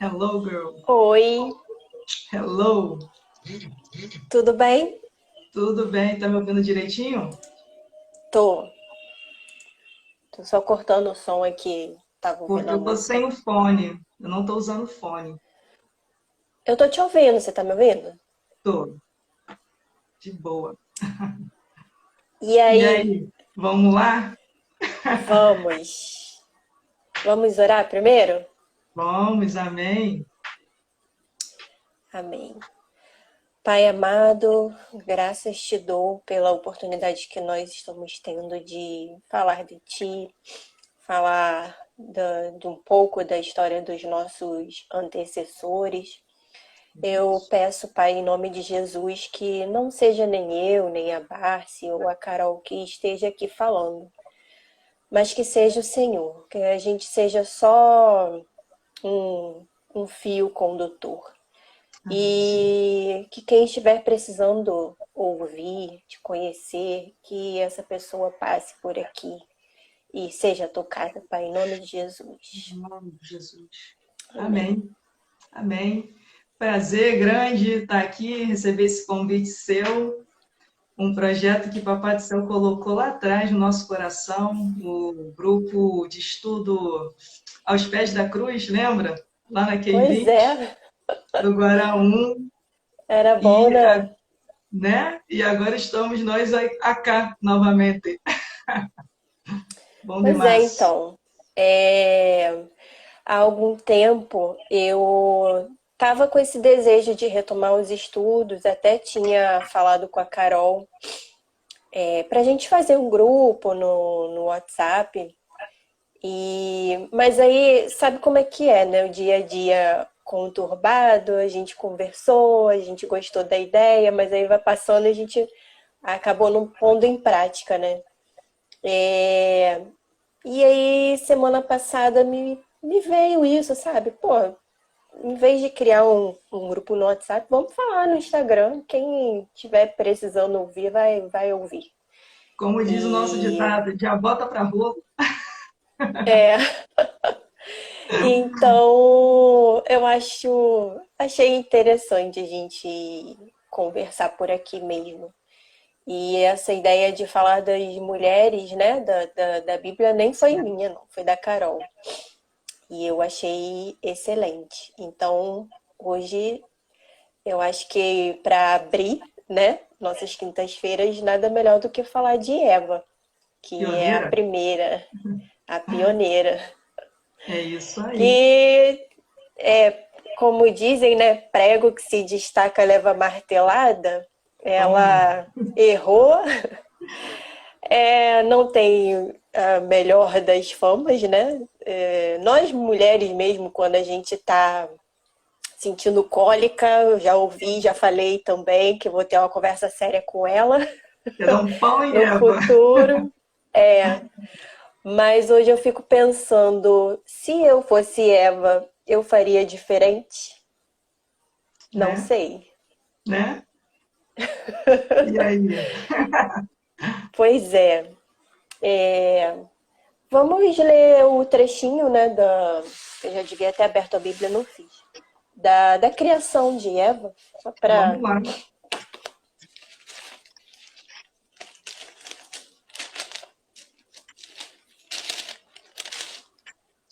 Hello, girl. Oi, Hello. tudo bem? Tudo bem? Tá me ouvindo direitinho? Tô. Tô só cortando o som aqui. Tava ouvindo Porque a eu tô música. sem o fone. Eu não tô usando fone. Eu tô te ouvindo, você tá me ouvindo? Tô, de boa. E E aí, aí, vamos lá? vamos. Vamos orar primeiro? Vamos, amém. Amém. Pai amado, graças te dou pela oportunidade que nós estamos tendo de falar de ti, falar de um pouco da história dos nossos antecessores. Eu peço, Pai, em nome de Jesus, que não seja nem eu, nem a Barsi ou a Carol que esteja aqui falando, mas que seja o Senhor, que a gente seja só um fio condutor. Amém, Senhor. E que quem estiver precisando ouvir, te conhecer, que essa pessoa passe por aqui e seja tocada, Pai, em nome de Em Jesus. nome de Jesus. Amém. Amém, amém. Prazer grande estar aqui, receber esse convite seu. Um projeto que Papai do Céu colocou lá atrás no nosso coração, o grupo de estudo Aos Pés da Cruz, lembra? Lá na Pois Q20, é, do Guaraú. era bom, E, né? né? E agora estamos nós cá novamente. Bom Pois é, demais. então. É, há algum tempo eu estava com esse desejo de retomar os estudos, até tinha falado com a Carol para a gente fazer um grupo no WhatsApp. Mas aí, sabe como é que é, né? O dia a dia conturbado, a gente conversou, a gente gostou da ideia, mas aí vai passando e a gente acabou não pondo em prática, né? É, E aí, semana passada me veio isso, sabe? Pô, em vez de criar um grupo no WhatsApp, vamos falar no Instagram. Quem estiver precisando ouvir, vai ouvir. Como diz o nosso E ditado, já bota para rua. é, então eu achei interessante a gente conversar por aqui mesmo. E essa ideia de falar das mulheres, né, da Bíblia, nem foi minha, não, foi da Carol. E eu achei excelente. Então, hoje, eu acho que para abrir, né, nossas quintas-feiras, nada melhor do que falar de Eva, que é a Pioneira? primeira, a pioneira, É isso aí. que é, como dizem, né, prego que se destaca leva martelada. Toma. Ela errou, não tem a melhor das famas, né? Nós mulheres mesmo, quando a gente tá sentindo cólica, eu já ouvi, já falei também que vou ter uma conversa séria com ela Será um pão e no Eva. futuro. Mas hoje eu fico pensando, se eu fosse Eva, eu faria diferente? Não Né? sei. Né? E aí? Pois é. Vamos ler o trechinho, né, eu já devia ter aberto a Bíblia, não fiz. Da criação de Eva, só Vamos para. lá.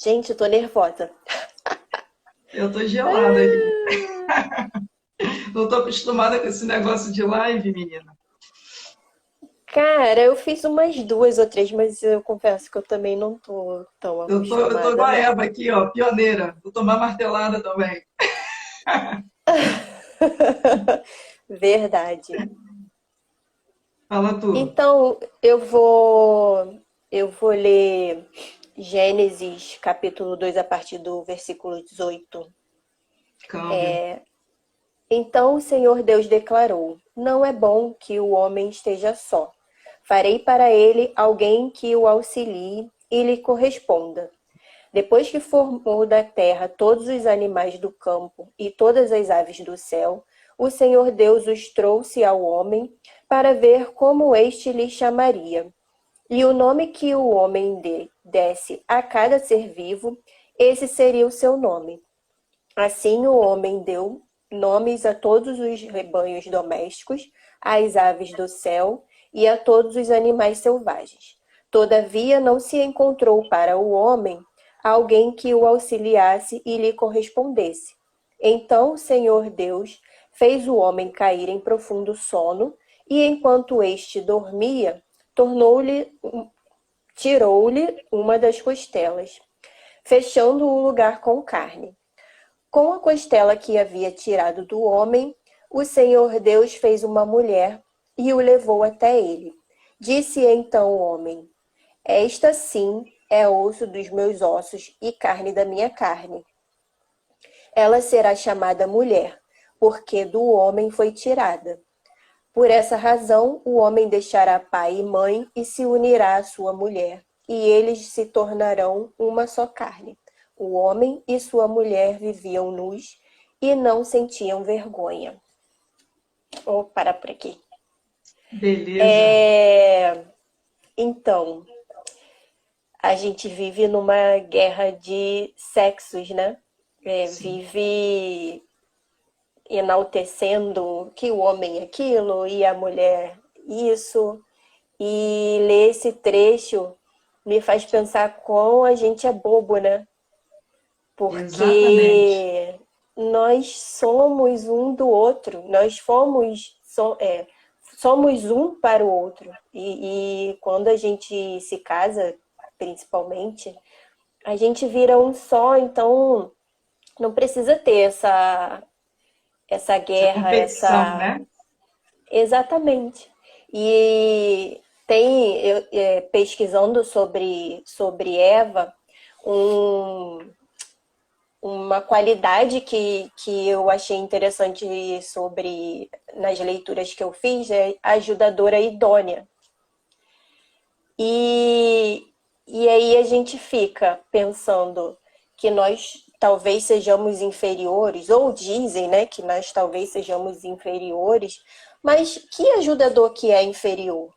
Gente, eu tô nervosa. Eu tô gelada aqui. Não tô acostumada com esse negócio de live, menina. Cara, eu fiz umas duas ou três, mas eu confesso que eu também não tô tão Eu tô acostumada, igual a não. Eva aqui, ó, pioneira. Vou tomar martelada também. Verdade. Fala tu. Então, eu vou ler Gênesis capítulo 2 a partir do versículo 18. Câmbio. Então o Senhor Deus declarou: Não é bom que o homem esteja só. Farei para ele alguém que o auxilie e lhe corresponda. Depois que formou da terra todos os animais do campo e todas as aves do céu, o Senhor Deus os trouxe ao homem para ver como este lhe chamaria. E o nome que o homem desse a cada ser vivo, esse seria o seu nome. Assim o homem deu nomes a todos os rebanhos domésticos, às aves do céu e a todos os animais selvagens. Todavia não se encontrou para o homem alguém que o auxiliasse e lhe correspondesse. Então o Senhor Deus fez o homem cair em profundo sono, e enquanto este dormia, tirou-lhe uma das costelas, fechando o lugar com carne. Com a costela que havia tirado do homem, o Senhor Deus fez uma mulher e o levou até ele. Disse então o homem: Esta sim é osso dos meus ossos e carne da minha carne. Ela será chamada mulher, porque do homem foi tirada. Por essa razão, o homem deixará pai e mãe e se unirá à sua mulher, e eles se tornarão uma só carne. O homem e sua mulher viviam nus e não sentiam vergonha. Vou parar por aqui. Beleza. Então, a gente vive numa guerra de sexos, né? Sim. Vive enaltecendo que o homem é aquilo e a mulher isso. E ler esse trecho me faz pensar como a gente é bobo, né? Exatamente. Porque nós somos um do outro, somos um para o outro. E quando a gente se casa, principalmente, a gente vira um só, então não precisa ter essa Essa guerra, competição, essa. né? Exatamente. E pesquisando sobre Eva, um, uma qualidade que eu achei interessante nas leituras que eu fiz é ajudadora idônea. E aí a gente fica pensando que nós talvez sejamos inferiores, ou dizem, né, que nós talvez sejamos inferiores, mas que ajudador que é inferior?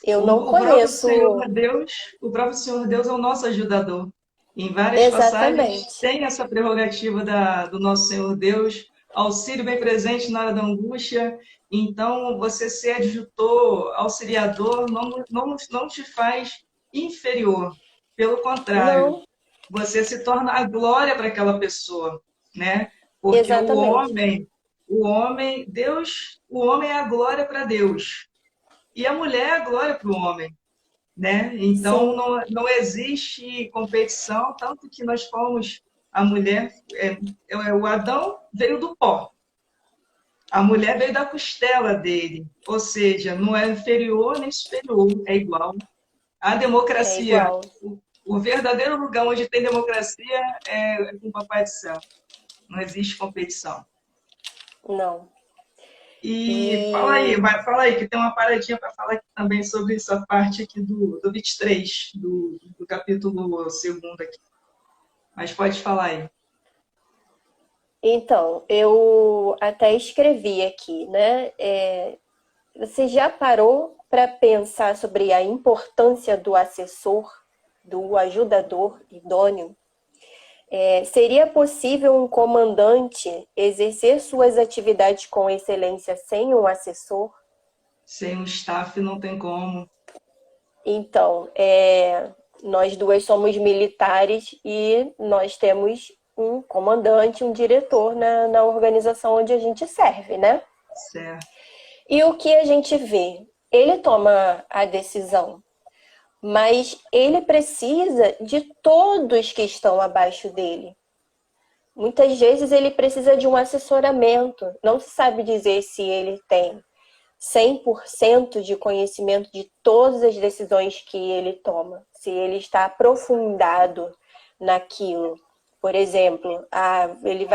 Eu não O próprio Senhor conheço Deus, o próprio Senhor Deus é o nosso ajudador. Em várias passagens exatamente. tem essa prerrogativa do nosso Senhor Deus, auxílio bem presente na hora da angústia. Então, você ser adjutor, auxiliador, não te faz inferior. Pelo contrário, Não, você se torna a glória para aquela pessoa, né? Porque exatamente. o homem é a glória para Deus. E a mulher é a glória para o homem, né? Então Sim, não existe competição, tanto que nós fomos a mulher, o Adão veio do pó, a mulher veio da costela dele, ou seja, não é inferior nem superior, é igual. A é democracia, igual. o verdadeiro lugar onde tem democracia é com o Papai do Céu. Não existe competição. Não. E E fala aí, que tem uma paradinha para falar aqui também sobre essa parte aqui do 23, do capítulo 2 aqui. Mas pode falar aí. então, eu até escrevi aqui, né? Você já parou para pensar sobre a importância do assessor, do ajudador idôneo? Seria possível um comandante exercer suas atividades com excelência sem um assessor? Sem o staff não tem como. Então, nós duas somos militares e nós temos um comandante, um diretor na organização onde a gente serve, né? Certo. E o que a gente vê? Ele toma a decisão, mas ele precisa de todos que estão abaixo dele. Muitas vezes ele precisa de um assessoramento. Não se sabe dizer se ele tem 100% de conhecimento de todas as decisões que ele toma, se ele está aprofundado naquilo. Por exemplo, ele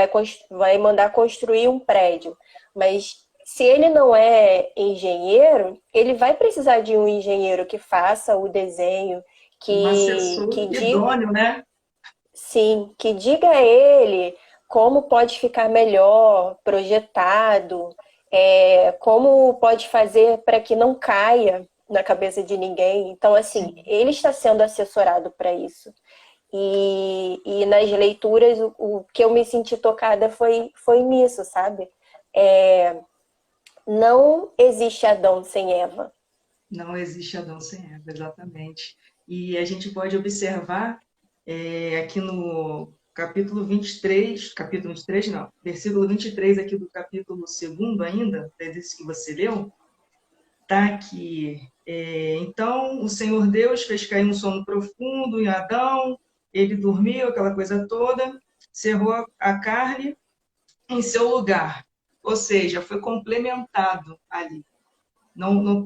vai mandar construir um prédio, mas se ele não é engenheiro, ele vai precisar de um engenheiro que faça o desenho, Um que assessor diga, idôneo, né? sim, que diga a ele como pode ficar melhor projetado, como pode fazer para que não caia na cabeça de ninguém. Então, assim, Sim. ele está sendo assessorado para isso. E nas leituras, o que eu me senti tocada foi nisso, sabe? É, não existe Adão sem Eva. Não existe Adão sem Eva, exatamente. E a gente pode observar aqui no capítulo 23 não, versículo 23 aqui do capítulo 2 ainda, desse que você leu, tá aqui. Então, o Senhor Deus fez cair um sono profundo em Adão, ele dormiu, aquela coisa toda, cerrou a carne em seu lugar. Ou seja, foi complementado ali.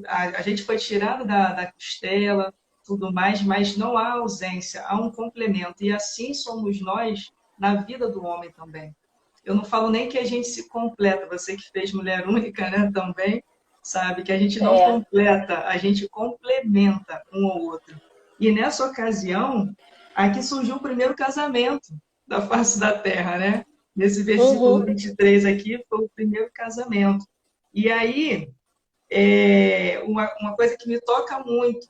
A gente foi tirado da costela, tudo mais, mas não há ausência, há um complemento. E assim somos nós na vida do homem também. Eu não falo nem que a gente se completa, você que fez mulher única, né, também, sabe, que a gente não É. completa, a gente complementa um ao outro. E nessa ocasião, aqui surgiu o primeiro casamento da face da terra, né? Nesse versículo Uhum. 23 aqui, foi o primeiro casamento. E aí, uma coisa que me toca muito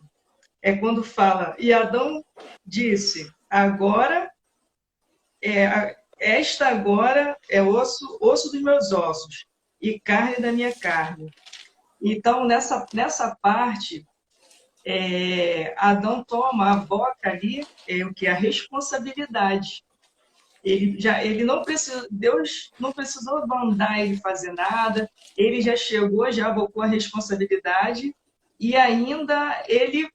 é quando fala, e Adão disse, agora, esta agora é osso dos meus ossos e carne da minha carne. Então, nessa parte, Adão toma a boca ali, o que é a responsabilidade. Ele não precisa, Deus não precisou mandar ele fazer nada, ele já chegou, já abocou a responsabilidade, e ainda ele,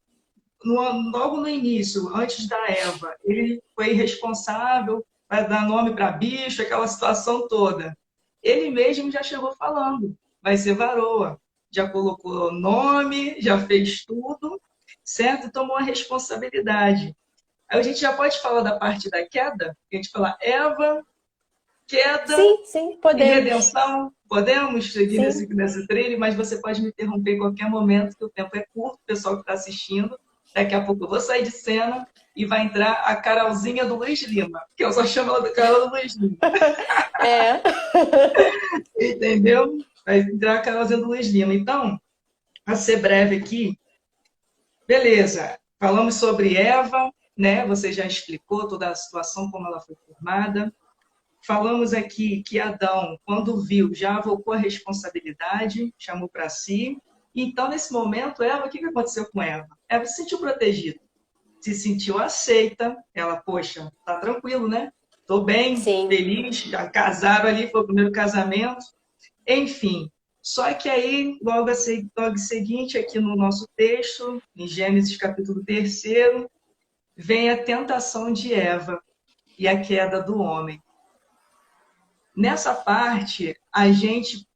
logo no início, antes da Eva, ele foi responsável para dar nome para bicho, aquela situação toda. Ele mesmo já chegou falando, vai ser varoa, já colocou nome, já fez tudo, certo? E tomou a responsabilidade. Aí a gente já pode falar da parte da queda, a gente fala Eva, queda Sim, sim, e podemos. redenção. Podemos seguir Sim. nesse trilho, mas você pode me interromper em qualquer momento, que o tempo é curto, o pessoal que está assistindo. Daqui a pouco eu vou sair de cena e vai entrar a Carolzinha do Luiz Lima, que eu só chamo ela de Carol do Luiz Lima. É. Entendeu? Vai entrar a Carolzinha do Luiz Lima. Então, para ser breve aqui, beleza. Falamos sobre Eva, né? Você já explicou toda a situação, como ela foi formada. Falamos aqui que Adão, quando viu, já avocou a responsabilidade, chamou para si. Então, nesse momento, Eva, o que aconteceu com Eva? Eva se sentiu protegida, se sentiu aceita. Ela, poxa, tá tranquilo, né? Tô bem, Sim. feliz, já casaram ali, foi o primeiro casamento. Enfim, só que aí, logo seguinte, aqui no nosso texto, em Gênesis capítulo 3, vem a tentação de Eva e a queda do homem. Nessa parte, a gente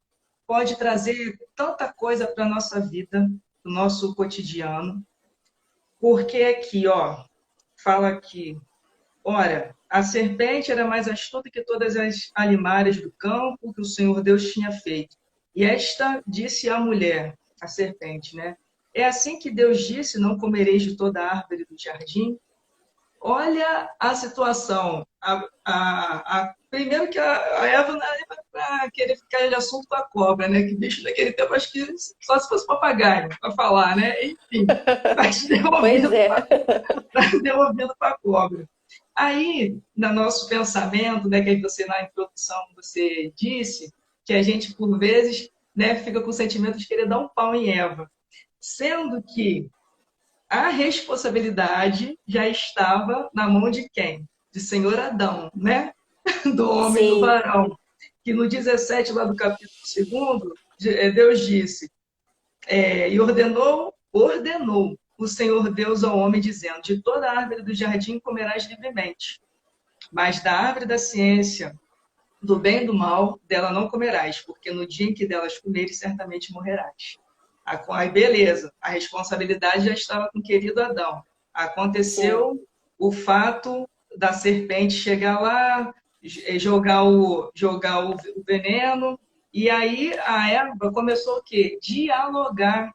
pode trazer tanta coisa para a nossa vida, para o nosso cotidiano, porque aqui, ó, fala aqui, ora, a serpente era mais astuta que todas as alimárias do campo que o Senhor Deus tinha feito. E esta disse à mulher, a serpente, né? É assim que Deus disse, não comereis de toda a árvore do jardim? Olha a situação. Primeiro que a Eva não era para querer ficar de assunto com a cobra, né? Que bicho daquele tempo, acho que só se fosse papagaio para falar, né? Enfim, mas deu Pois ouvido é. para a cobra. Aí, no nosso pensamento, né, que você na introdução você disse, que a gente, por vezes, né, fica com o sentimento de querer dar um pau em Eva. Sendo que a responsabilidade já estava na mão de quem? De Senhor Adão, né? Do homem, do Sim, varão. Que no 17, lá do capítulo 2, Deus disse, e ordenou o Senhor Deus ao homem, dizendo, de toda a árvore do jardim comerás livremente, mas da árvore da ciência, do bem e do mal, dela não comerás, porque no dia em que delas comeres, certamente morrerás. Aí, beleza, a responsabilidade já estava com o querido Adão. sim, Aconteceu o fato da serpente chegar lá, jogar o veneno, e aí a Eva começou o quê? Dialogar,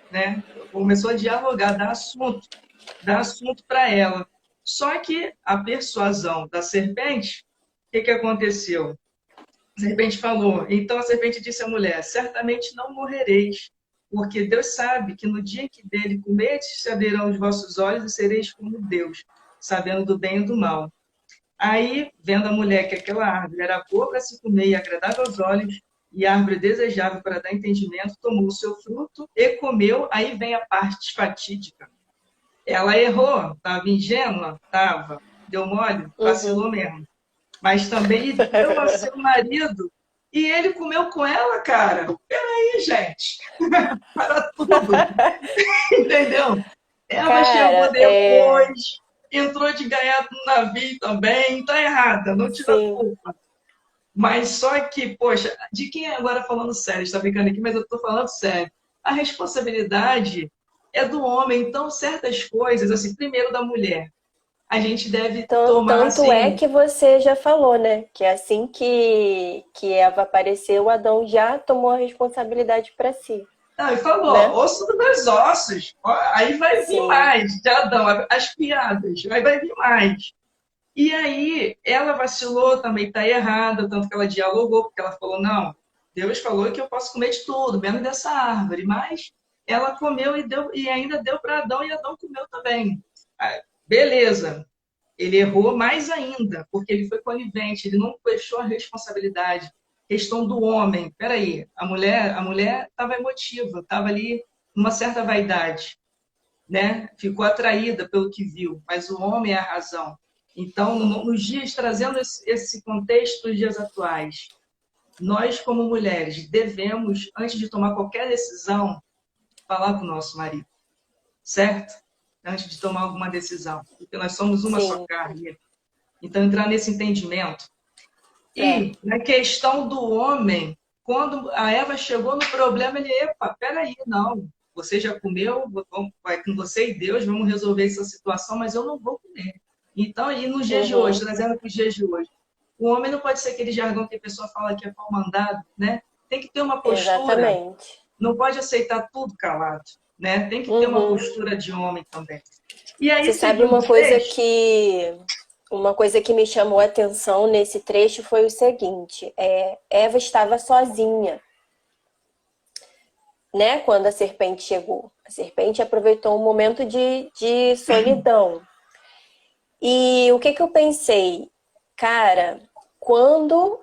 né? Começou a dialogar, dar assunto para ela. Só que a persuasão da serpente, o que aconteceu? A serpente falou, então a serpente disse à mulher, certamente não morrereis, porque Deus sabe que no dia em que dele comedes, se abrirão os vossos olhos e sereis como Deus, sabendo do bem e do mal. Aí, vendo a mulher que aquela árvore era boa para se comer e agradável aos olhos, e árvore desejável para dar entendimento, tomou o seu fruto e comeu. Aí vem a parte fatídica. Ela errou, estava ingênua? Estava. Deu mole? Uhum. Vacilou mesmo. Mas também deu ao seu marido e ele comeu com ela, cara. Peraí, gente. Para tudo. Entendeu? Ela chegou Cara, é. depois, entrou de gaiato no navio também. Tá errada, não tira Sim. culpa. Mas só que, poxa, de quem é agora falando sério? Está brincando aqui, mas eu estou falando sério. A responsabilidade é do homem. Então, certas coisas, assim, primeiro da mulher, a gente deve tomar Tanto é assim. que você já falou, né? Que assim que Eva apareceu, Adão já tomou a responsabilidade para si, Não, e falou, né? osso dos meus ossos. Ó, aí vai vir Sim. mais, de Adão, as piadas, aí vai vir mais. E aí, ela vacilou, também está errada, tanto que ela dialogou, porque ela falou, não, Deus falou que eu posso comer de tudo, menos dessa árvore, mas ela comeu e, deu, e ainda deu para Adão, e Adão comeu também. Ah, beleza, ele errou mais ainda, porque ele foi conivente, ele não fechou a responsabilidade. Questão do homem, peraí, a mulher estava emotiva, estava ali numa certa vaidade, né? Ficou atraída pelo que viu, mas o homem é a razão. Então, nos dias, trazendo esse contexto dos dias atuais, nós, como mulheres, devemos, antes de tomar qualquer decisão, falar com o nosso marido, certo? Antes de tomar alguma decisão, porque nós somos uma só Sim. carne. Então, entrar nesse entendimento. É. E, na questão do homem, quando a Eva chegou no problema, ele, epa, peraí, não, você já comeu, vai com você e Deus, vamos resolver essa situação, mas eu não vou comer. Então, e nos dias de hoje, Uhum. trazendo para os dias de hoje, o homem não pode ser aquele jargão que a pessoa fala que é pau mandado, né? Tem que ter uma postura, Exatamente. não pode aceitar tudo calado, né? Tem que ter uma Uhum. postura de homem também. E aí, Você sabe seguindo o texto, uma coisa que me chamou a atenção nesse trecho foi o seguinte: Eva estava sozinha, né? Quando a serpente chegou, a serpente aproveitou um momento de solidão. E o que eu pensei, cara, quando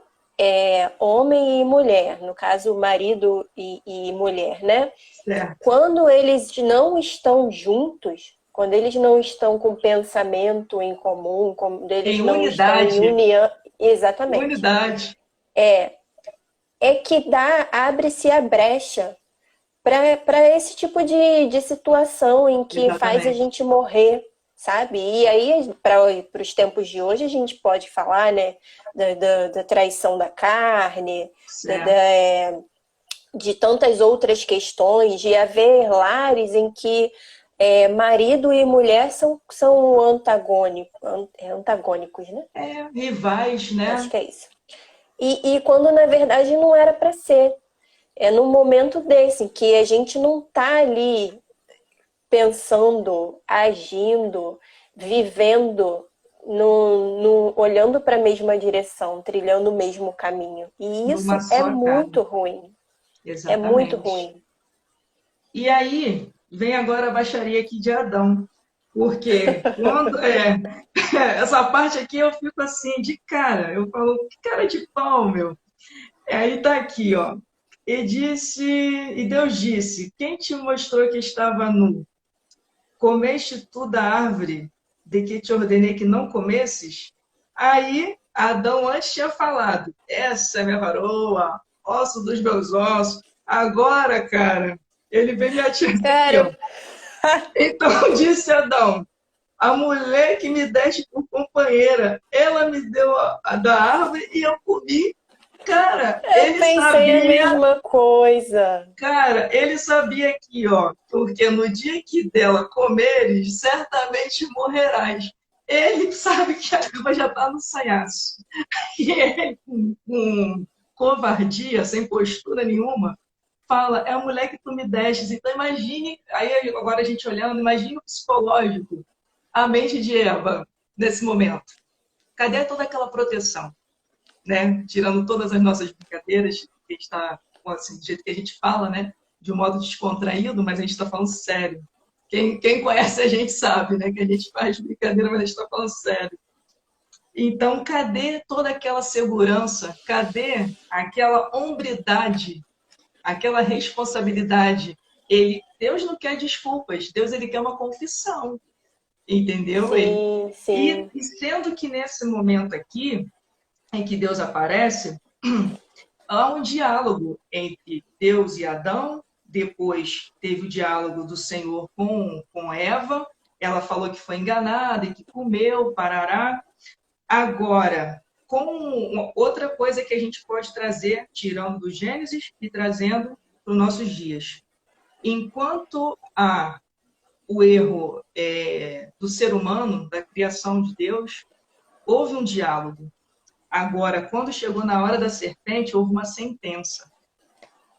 homem e mulher, no caso marido e mulher, né? certo, Quando eles não estão juntos, quando eles não estão com pensamento em comum, quando eles em não estão em unidade, união, exatamente, unidade, é que abre-se a brecha para esse tipo de situação em que faz a exatamente, gente morrer, sabe? E aí, para os tempos de hoje, a gente pode falar, né, da traição da carne, certo. de tantas outras questões, de haver lares em que marido e mulher são antagônicos, né? Rivais, Acho né? que é isso. E quando na verdade não era para ser. É num momento desse, em que a gente não tá ali pensando, agindo, vivendo, olhando para a mesma direção, trilhando o mesmo caminho. E Numa isso é só carne. muito ruim. É muito Exatamente. ruim. E aí, vem agora a baixaria aqui de Adão. Porque quando essa parte aqui eu fico assim, de cara, eu falo, que cara de pau, meu. Aí tá aqui, ó. E Deus disse: Quem te mostrou que estava nu? Comeste tu da árvore de que te ordenei que não comesses? Aí Adão antes tinha falado: Essa é minha varoa, osso dos meus ossos. Agora, cara, ele vem me atirar aqui, ó. Cara, Então disse Adão: A mulher que me deste por companheira, ela me deu a da árvore e eu comi. Cara, eu pensei a mesma coisa. ele sabia aqui, ó, porque no dia que dela comeres, certamente morrerás. Ele sabe que a Eva já está no sanhaço. E ele, com covardia, sem postura nenhuma, fala, é a mulher que tu me destes. Então imagine, aí agora a gente olhando, imagine o psicológico, a mente de Eva nesse momento. Cadê toda aquela proteção? Né? Tirando todas as nossas brincadeiras, que a gente está, assim, do jeito que a gente fala, né? De um modo descontraído, mas a gente está falando sério. Quem conhece a gente sabe, né? Que a gente faz brincadeira, mas a gente está falando sério. Então, cadê toda aquela segurança? Cadê aquela hombridade, aquela responsabilidade? Deus não quer desculpas, Deus ele quer uma confissão, entendeu? Sim, sim, E sendo que nesse momento aqui, em que Deus aparece, há um diálogo entre Deus e Adão, depois teve o diálogo do Senhor com Eva, ela falou que foi enganada e que comeu, parará. Agora, com outra coisa que a gente pode trazer, tirando do Gênesis e trazendo para os nossos dias. Enquanto há o erro do ser humano, da criação de Deus, houve um diálogo. Agora, quando chegou na hora da serpente, houve uma sentença.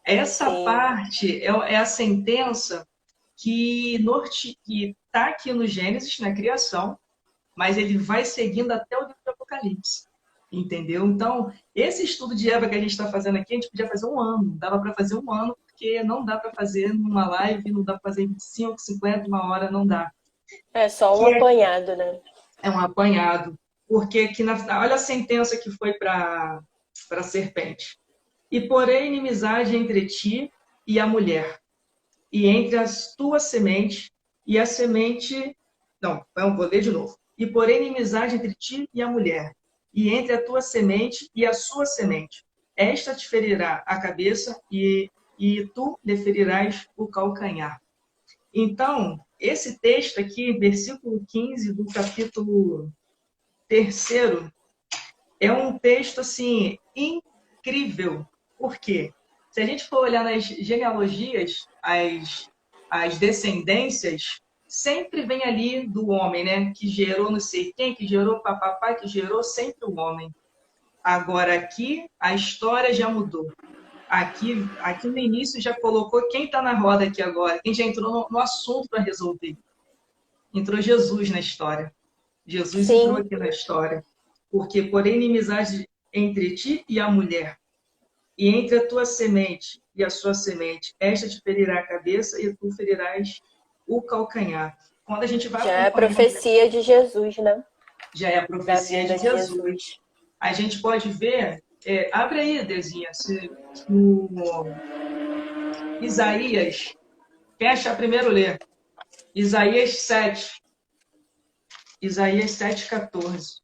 Essa sim. parte é a sentença que está aqui no Gênesis, na criação, mas ele vai seguindo até o livro do Apocalipse. Entendeu? Então, esse estudo de Eva que a gente está fazendo aqui, a gente podia fazer um ano. Dava para fazer um ano, porque não dá para fazer numa live, não dá para fazer em 25, 50, uma hora, não dá. É só um Que apanhado, né? é um apanhado. Porque aqui olha a sentença que foi para a serpente. E porém inimizade entre ti e a mulher, e entre as tuas sementes e a semente. Não, vou ler de novo. E porém inimizade entre ti e a mulher, e entre a tua semente e a sua semente. Esta te ferirá a cabeça e tu lhe ferirás o calcanhar. Então, esse texto aqui, versículo 15 do capítulo 3, é um texto assim incrível. Por quê? Se a gente for olhar nas genealogias, as descendências, sempre vem ali do homem, né? Que gerou não sei quem, que gerou papapá, que gerou sempre o homem. Agora aqui, a história já mudou. Aqui no início já colocou quem está na roda aqui agora, quem já entrou no assunto para resolver. Entrou Jesus na história. Jesus entrou Sim, aqui na história. Porque, porém, inimizade entre ti e a mulher, e entre a tua semente e a sua semente, esta te ferirá a cabeça e tu ferirás o calcanhar. Quando a gente vai já é a acompanhando, profecia de Jesus, né? já é a Da profecia de vinda de Jesus. Jesus. A gente pode ver, abre aí, Dezinha, no Isaías, quem achar primeiro ler, Isaías 7, Isaías 7,14.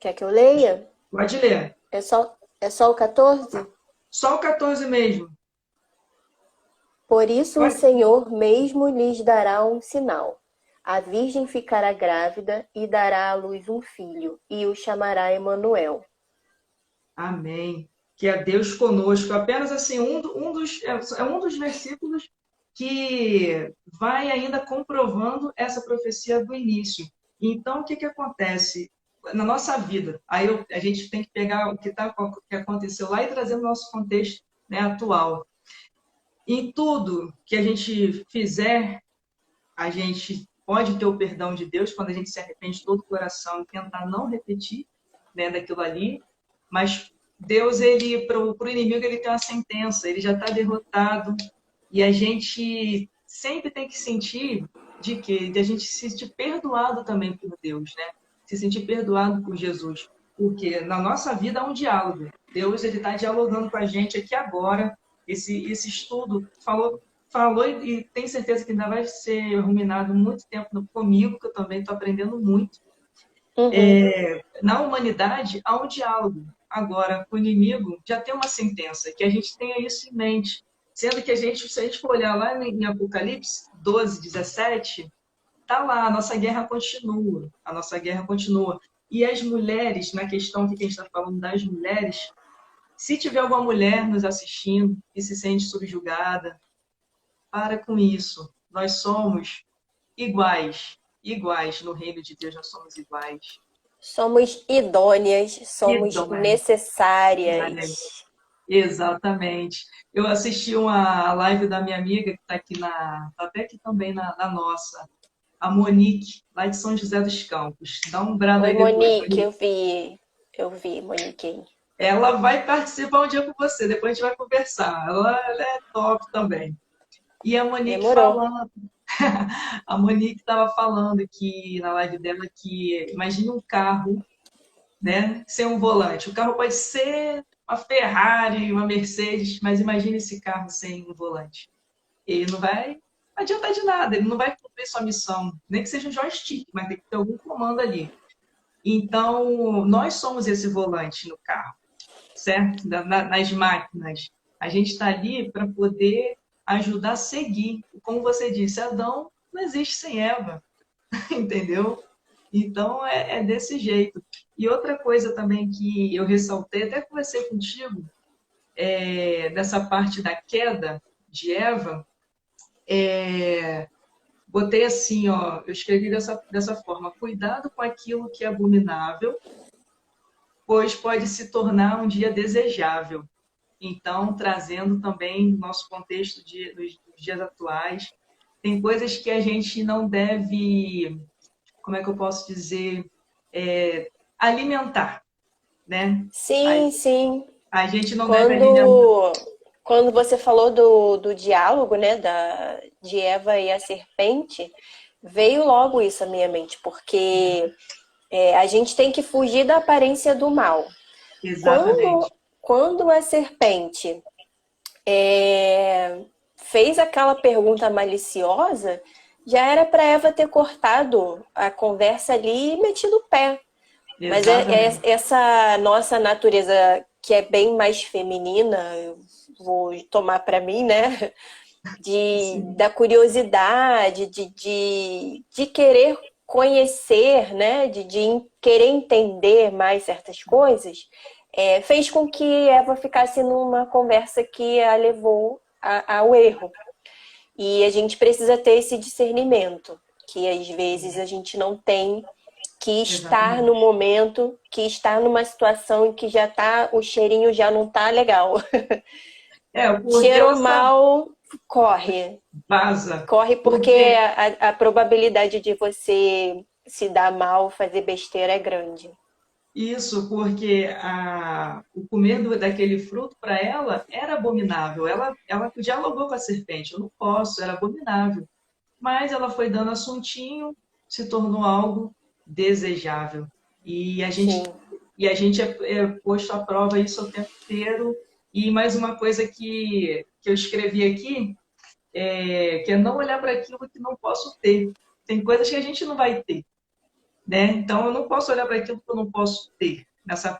Quer que eu leia? Pode ler. É só o 14? Só o 14 mesmo. Por isso o Pode. Senhor mesmo lhes dará um sinal. A virgem ficará grávida e dará à luz um filho, e o chamará Emanuel. Amém. Que é Deus conosco. Apenas assim, um dos versículos que vai ainda comprovando essa profecia do início. Então, o que, que acontece na nossa vida? A gente tem que pegar o que aconteceu lá e trazer no nosso contexto, né, atual. Em tudo que a gente fizer, a gente pode ter o perdão de Deus quando a gente se arrepende de todo o coração e tentar não repetir, né, daquilo ali. Mas Deus, ele para o inimigo, ele tem uma sentença, ele já está derrotado. E a gente sempre tem que sentir de a gente se sentir perdoado também por Deus, né? Se sentir perdoado por Jesus. Porque na nossa vida há um diálogo. Deus, ele está dialogando com a gente aqui agora. Esse estudo falou e tem certeza que ainda vai ser ruminado muito tempo comigo, que eu também estou aprendendo muito. Uhum. Na humanidade, há um diálogo. Agora, com o inimigo, já tem uma sentença, que a gente tenha isso em mente. Sendo que se a gente for olhar lá em Apocalipse 12, 17, tá lá, a nossa guerra continua. A nossa guerra continua. E as mulheres, na questão que a gente está falando das mulheres, se tiver alguma mulher nos assistindo e se sente subjugada, para com isso. Nós somos iguais. Iguais. No reino de Deus, nós somos iguais. Somos idôneas, somos Idôneas. necessárias. Exatamente. Eu assisti uma live da minha amiga, que está aqui tá até aqui também na nossa, a Monique, lá de São José dos Campos. Dá um brado Oi, aí depois, Monique, Monique. eu vi. Eu vi, Monique. Ela vai participar um dia com você, depois a gente vai conversar. Ela é top também. E a Monique Demorou. falando, a Monique estava falando que na live dela que imagine um carro, né, sem um volante. O carro pode ser uma Ferrari, uma Mercedes, mas imagine esse carro sem um volante. Ele não vai adiantar de nada, ele não vai cumprir sua missão, nem que seja um joystick, mas tem que ter algum comando ali. Então, nós somos esse volante no carro, certo? Nas máquinas. A gente está ali para poder ajudar a seguir. Como você disse, Adão não existe sem Eva, entendeu? Então, é desse jeito. E outra coisa também que eu ressaltei, até conversei contigo, dessa parte da queda de Eva, botei assim, ó, eu escrevi dessa forma: cuidado com aquilo que é abominável, pois pode se tornar um dia desejável. Então, trazendo também o nosso contexto dos dias atuais, tem coisas que a gente não deve, como é que eu posso dizer, alimentar, né? Sim, sim. A gente não deve alimentar. Quando, quando você falou do diálogo, né, de Eva e a serpente, veio logo isso à minha mente, porque a gente tem que fugir da aparência do mal. Quando, Exatamente. quando a serpente fez aquela pergunta maliciosa, já era para Eva ter cortado a conversa ali e metido o pé. Mas Exatamente. essa nossa natureza, que é bem mais feminina, eu vou tomar para mim, né? Sim. Da curiosidade, de querer conhecer, né? De querer entender mais certas coisas, fez com que Eva ficasse numa conversa que a levou ao erro. E a gente precisa ter esse discernimento, que às vezes a gente não tem, que estar no Exatamente. momento, que estar numa situação em que já tá, o cheirinho já não tá legal. Porque ela Cheirou mal, corre. vaza. Corre porque Porque a probabilidade de você se dar mal, fazer besteira é grande. Isso, porque o comer daquele fruto para ela era abominável. Ela dialogou com a serpente: eu não posso, era abominável. Mas ela foi dando assuntinho, se tornou algo desejável. E a Sim. gente, é posto à prova isso o tempo inteiro. E mais uma coisa que eu escrevi aqui, que é não olhar para aquilo que não posso ter. Tem coisas que a gente não vai ter, né? Então, eu não posso olhar para aquilo que eu não posso ter.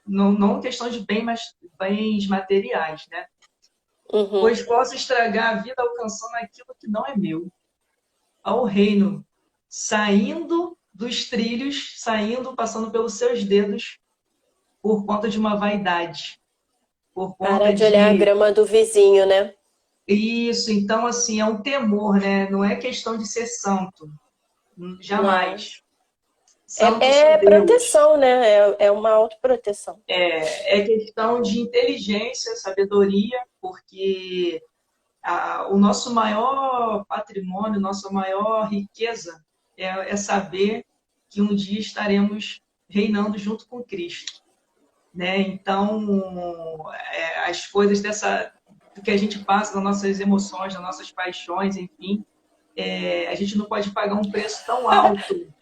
Não questão de bens materiais, né? Uhum. Pois posso estragar a vida alcançando aquilo que não é meu. Ao reino, saindo dos trilhos, saindo, passando pelos seus dedos, por conta de uma vaidade, por Parar conta de olhar a de grama do vizinho, né? isso. Então, assim, é um temor, né? Não é questão de ser santo, Não. jamais. Santo só É Deus. proteção, né? É uma autoproteção. É questão de inteligência, sabedoria, porque o nosso maior patrimônio, nossa maior riqueza é saber que um dia estaremos reinando junto com Cristo, né? Então, as coisas do que a gente passa, das nossas emoções, das nossas paixões, enfim, a gente não pode pagar um preço tão alto.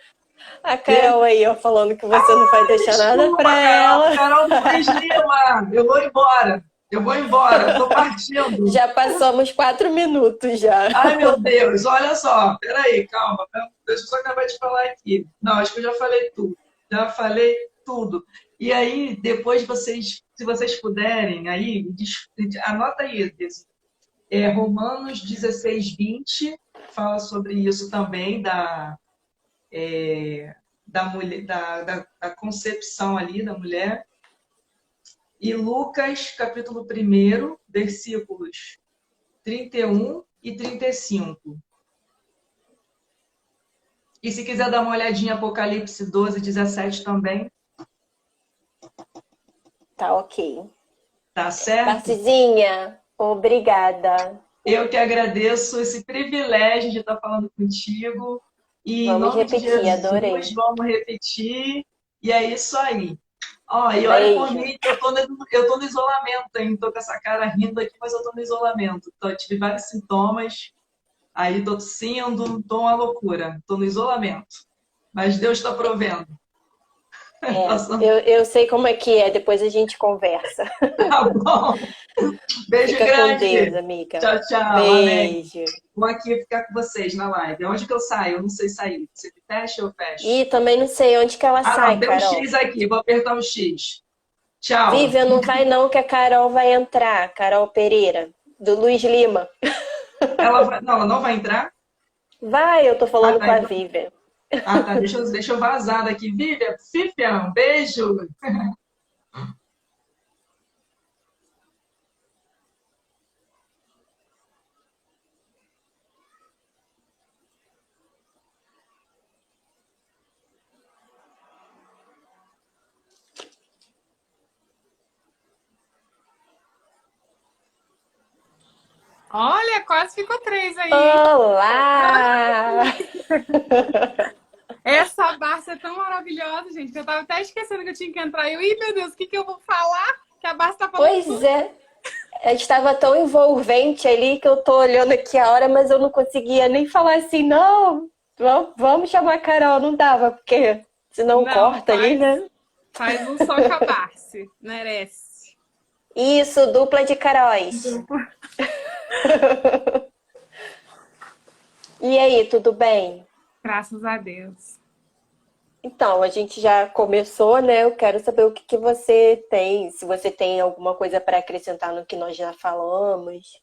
A Carol aí, ó, falando que você não vai deixar nada pra Desculpa, Carol. ela. Carol Luiz Lima, eu vou embora. Eu vou embora, estou partindo. Já passamos 4 minutos já. Ai, meu Deus, olha só. Peraí, calma. Deixa eu só acabar de falar aqui. Não, acho que eu já falei tudo. Já falei tudo. E aí, depois vocês, se vocês puderem, aí, anota aí, Romanos 16:20 fala sobre isso também, da mulher, da concepção ali da mulher. E Lucas, capítulo 1, versículos 31 e 35. E se quiser dar uma olhadinha, Apocalipse 12:17 também, Tá ok. tá certo? Tarcizinha, obrigada. Eu que agradeço esse privilégio de estar falando contigo. E em Vamos nome de repetir, Jesus, adorei. vamos repetir. E é isso aí. Ó, e olha por Beijo. mim, eu tô no isolamento, hein? Tô com essa cara rindo aqui, mas eu tô no isolamento. Tive vários sintomas, aí tô tossindo, tô uma loucura. Tô no isolamento. Mas Deus está provendo. É, Passando. eu sei como é que é, depois a gente conversa. Tá bom. Beijo Fica com Deus, grande. amiga. Tchau, tchau. Amém. Beijo. Vou aqui ficar com vocês na live. Onde que eu saio? Eu não sei sair. Você fecha ou eu fecho? E também não sei onde que ela Ah, não. sai, Tem um Carol. X aqui. Vou apertar o X. Tchau. Vivian, não vai não que a Carol vai entrar. Carol Pereira, do Luiz Lima. Ela vai... Não, ela não vai entrar? Vai, eu tô Ah, falando tá. com a Então... Vivian. Ah, tá. Deixa eu vazar daqui. Vivian, um beijo. Olha, quase ficou 3 aí, hein? Olá! Essa Barça é tão maravilhosa, gente, que eu tava até esquecendo que eu tinha que entrar. Ih, meu Deus, o que que eu vou falar? Que a Barça tá falando Pois tudo. é, estava tão envolvente ali que eu tô olhando aqui a hora, mas eu não conseguia nem falar assim, não, vamos chamar a Carol, não dava, porque senão Não, corta ali, né? faz um só com a Barça, merece. Isso, dupla de Caróis. E aí, tudo bem? Graças a Deus. Então, a gente já começou, né? Eu quero saber o que que você tem, se você tem alguma coisa para acrescentar no que nós já falamos.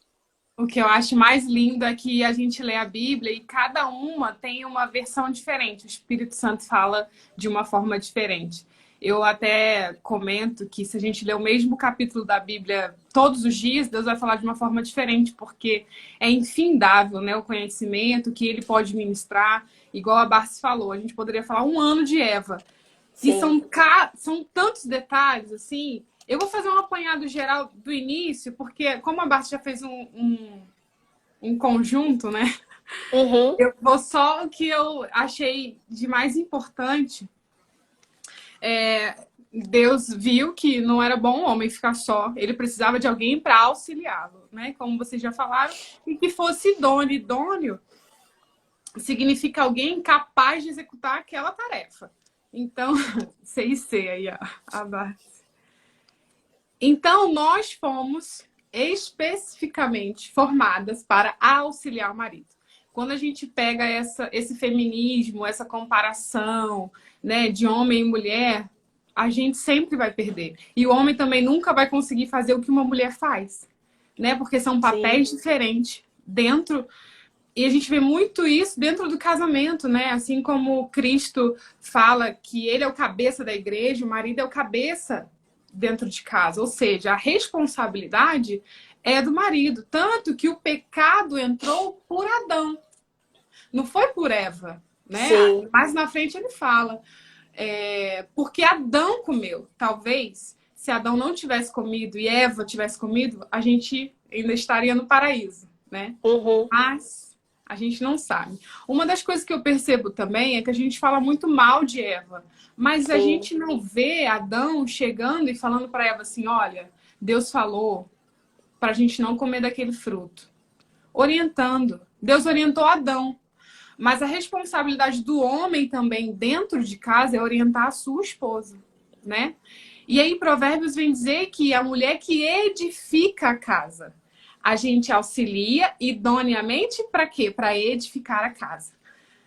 O que eu acho mais lindo é que a gente lê a Bíblia e cada uma tem uma versão diferente. O Espírito Santo fala de uma forma diferente. Eu até comento que se a gente ler o mesmo capítulo da Bíblia todos os dias, Deus vai falar de uma forma diferente, porque é infindável, né, o conhecimento que ele pode ministrar. Igual a Barsi falou, a gente poderia falar um ano de Eva. E Sim. são tantos detalhes, assim. Eu vou fazer um apanhado geral do início, porque como a Bart já fez um conjunto, né? Uhum. Eu vou só o que eu achei de mais importante. Deus viu que não era bom o homem ficar só. Ele precisava de alguém para auxiliá-lo, né? Como vocês já falaram. E que fosse idôneo. Idôneo significa alguém capaz de executar aquela tarefa. Então, CIC aí, a Bart. Então, nós fomos especificamente formadas para auxiliar o marido. Quando a gente pega esse feminismo, essa comparação, né, de homem e mulher, a gente sempre vai perder. E o homem também nunca vai conseguir fazer o que uma mulher faz, né? Porque são Sim. papéis diferentes dentro. E a gente vê muito isso dentro do casamento, né? Assim como Cristo fala que ele é o cabeça da igreja, o marido é o cabeça dentro de casa. Ou seja, a responsabilidade é do marido. Tanto que o pecado entrou por Adão, não foi por Eva, né? Sim. Mais na frente ele fala. Porque Adão comeu. Talvez, se Adão não tivesse comido e Eva tivesse comido, a gente ainda estaria no paraíso, né? Uhum. Mas a gente não sabe. Uma das coisas que eu percebo também é que a gente fala muito mal de Eva, mas a Sim. gente não vê Adão chegando e falando para Eva assim: olha, Deus falou para a gente não comer daquele fruto. Orientando. Deus orientou Adão. Mas a responsabilidade do homem também dentro de casa é orientar a sua esposa, né? E aí Provérbios vem dizer que a mulher que edifica a casa. A gente auxilia idôneamente para quê? Para edificar a casa.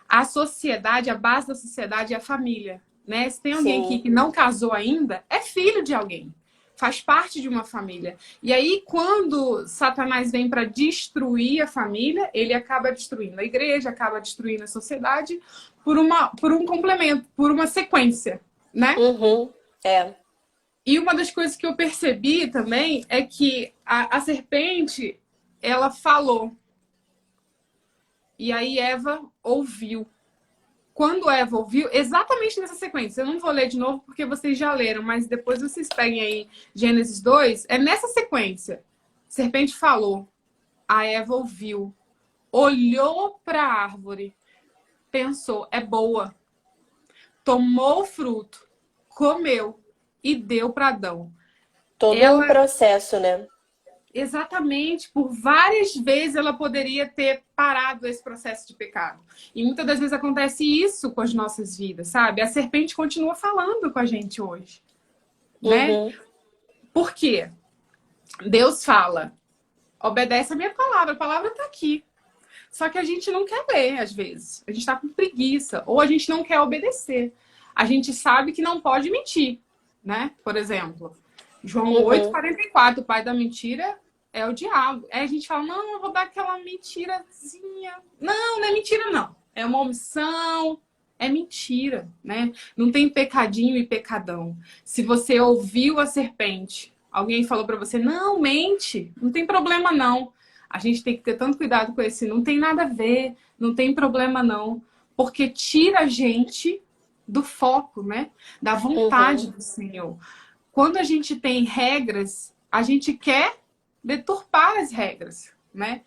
A sociedade, a base da sociedade é a família, né? Se tem alguém aqui Sim. que não casou ainda, é filho de alguém. Faz parte de uma família. E aí, quando Satanás vem para destruir a família, ele acaba destruindo a igreja, acaba destruindo a sociedade por um complemento, por uma sequência, né? Uhum. É. E uma das coisas que eu percebi também é que a serpente, ela falou. E aí Eva ouviu. Quando Eva ouviu, exatamente nessa sequência, eu não vou ler de novo porque vocês já leram, mas depois vocês peguem aí Gênesis 2, é nessa sequência. A serpente falou, a Eva ouviu, olhou para a árvore, pensou, é boa, tomou o fruto, comeu e deu para Adão. Todo um processo, né? Exatamente, por várias vezes ela poderia ter parado esse processo de pecado. E muitas das vezes acontece isso com as nossas vidas, sabe? A serpente continua falando com a gente hoje, né? Uhum. Por quê? Deus fala, obedece a minha palavra, a palavra está aqui. Só que a gente não quer ler, às vezes. A gente está com preguiça, ou a gente não quer obedecer. A gente sabe que não pode mentir, né? Por exemplo, João 8,44, o pai da mentira é o diabo. Aí a gente fala, não, eu vou dar aquela mentirazinha. Não, não é mentira, não. É uma omissão, é mentira, né? Não tem pecadinho e pecadão. Se você ouviu a serpente, alguém falou para você, não, mente, não tem problema não. A gente tem que ter tanto cuidado com esse, não tem nada a ver, não tem problema não. Porque tira a gente do foco, né? Da vontade do Senhor. Quando a gente tem regras, a gente quer deturpar as regras, né?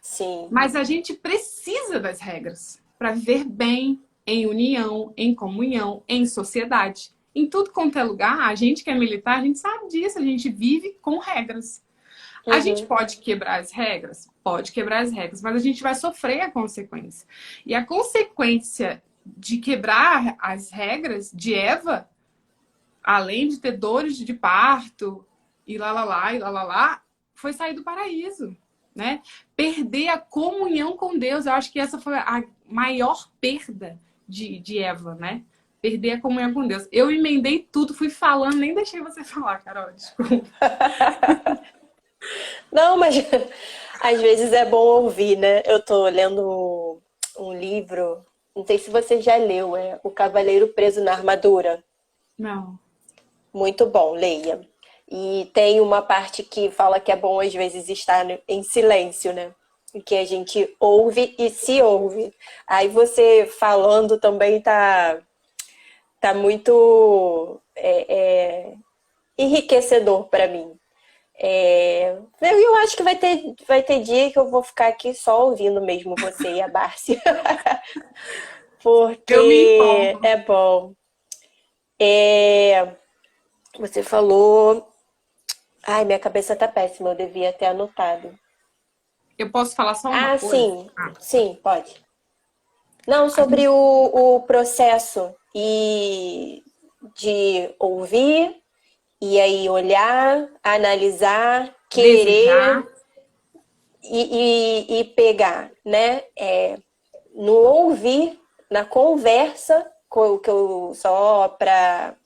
Sim. Mas a gente precisa das regras para viver bem, em união, em comunhão, em sociedade. Em tudo quanto é lugar, a gente que é militar, a gente sabe disso, a gente vive com regras. A gente pode quebrar as regras? Pode quebrar as regras, mas a gente vai sofrer a consequência. E a consequência de quebrar as regras de Eva, além de ter dores de parto, e lá, foi sair do paraíso, né? Perder a comunhão com Deus. Eu acho que essa foi a maior perda de Eva, né? Perder a comunhão com Deus. Eu emendei tudo, fui falando, nem deixei você falar, Carol, desculpa. Não, mas às vezes é bom ouvir, né? Eu tô lendo um livro, não sei se você já leu, é O Cavaleiro Preso na Armadura. Não. Muito bom, leia. E tem uma parte que fala que é bom às vezes estar em silêncio, né? Que a gente ouve e se ouve. Aí você falando também tá muito enriquecedor para mim. Eu acho que vai ter dia que eu vou ficar aqui só ouvindo mesmo você e a Bárcia. Porque Eu me empolgo. é bom. Você falou... Ai, minha cabeça tá péssima, eu devia ter anotado. Eu posso falar só uma coisa? Sim. Sim, pode. Não, sobre o processo e de ouvir, e aí olhar, analisar, querer Desejar. e pegar, né? No ouvir, na conversa, que eu só para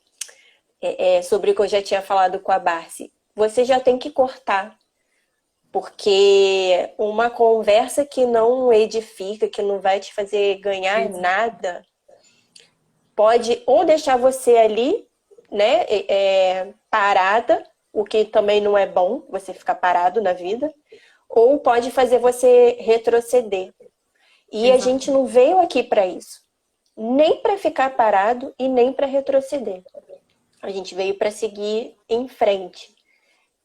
sobre o que eu já tinha falado com a Barsi, você já tem que cortar. Porque uma conversa que não edifica, que não vai te fazer ganhar nada, pode ou deixar você ali, né, parada, o que também não é bom, você ficar parado na vida, ou pode fazer você retroceder. E a gente não veio aqui para isso. Nem para ficar parado e nem para retroceder. A gente veio para seguir em frente.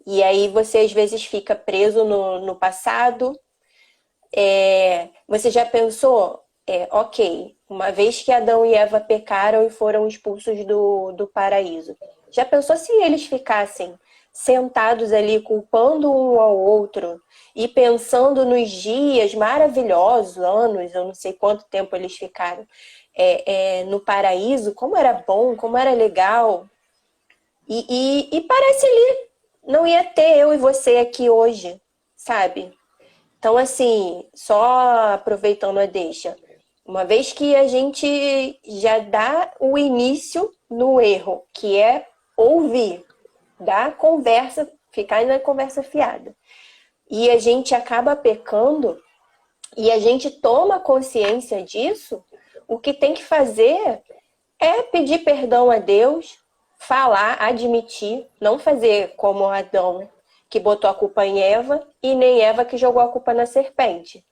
E aí você às vezes fica preso no passado. Você já pensou, ok, uma vez que Adão e Eva pecaram e foram expulsos do paraíso, já pensou se eles ficassem sentados ali culpando um ao outro e pensando nos dias maravilhosos, anos, eu não sei quanto tempo eles ficaram no paraíso, como era bom, como era legal. E parece ali, não ia ter eu e você aqui hoje, sabe? Então, assim, só aproveitando a deixa, uma vez que a gente já dá o início no erro, que é ouvir, dar conversa, ficar na conversa fiada, e a gente acaba pecando, e a gente toma consciência disso, o que tem que fazer é pedir perdão a Deus, falar, admitir, não fazer como Adão, que botou a culpa em Eva, e nem Eva que jogou a culpa na serpente.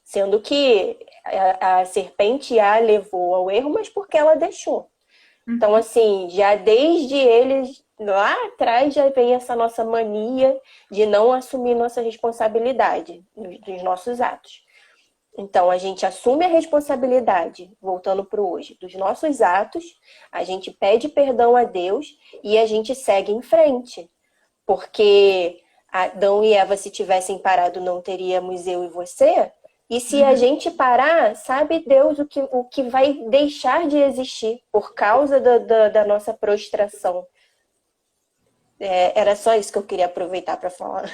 Sendo que a serpente a levou ao erro, mas porque ela deixou. Então, assim, já desde eles lá atrás já vem essa nossa mania de não assumir nossa responsabilidade dos nossos atos. Então, a gente assume a responsabilidade, voltando para o hoje, dos nossos atos, a gente pede perdão a Deus e a gente segue em frente. Porque Adão e Eva, se tivessem parado, não teríamos eu e você. E se a gente parar, sabe Deus o que vai deixar de existir por causa da nossa prostração. Era só isso que eu queria aproveitar para falar.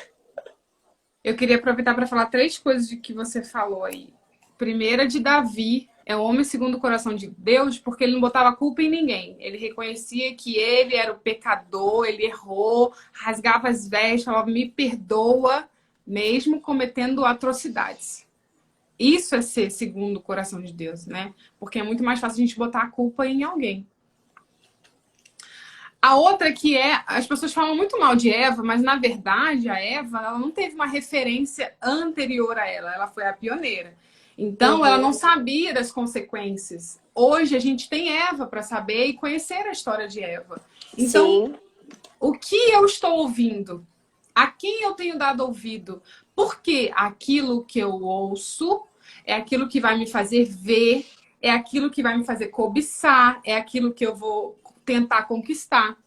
Eu queria aproveitar para falar 3 coisas de que você falou aí. Primeira, de Davi, é o homem segundo o coração de Deus, porque ele não botava culpa em ninguém. Ele reconhecia que ele era o pecador, ele errou, rasgava as vestes, falava, me perdoa, mesmo cometendo atrocidades. Isso é ser segundo o coração de Deus, né? Porque é muito mais fácil a gente botar a culpa em alguém. A outra que as pessoas falam muito mal de Eva, mas na verdade a Eva, ela não teve uma referência anterior a ela foi a pioneira. Então ela não sabia das consequências. Hoje a gente tem Eva para saber e conhecer a história de Eva. Então, sim, o que eu estou ouvindo? A quem eu tenho dado ouvido? Porque aquilo que eu ouço é aquilo que vai me fazer ver, é aquilo que vai me fazer cobiçar, é aquilo que eu vou tentar conquistar.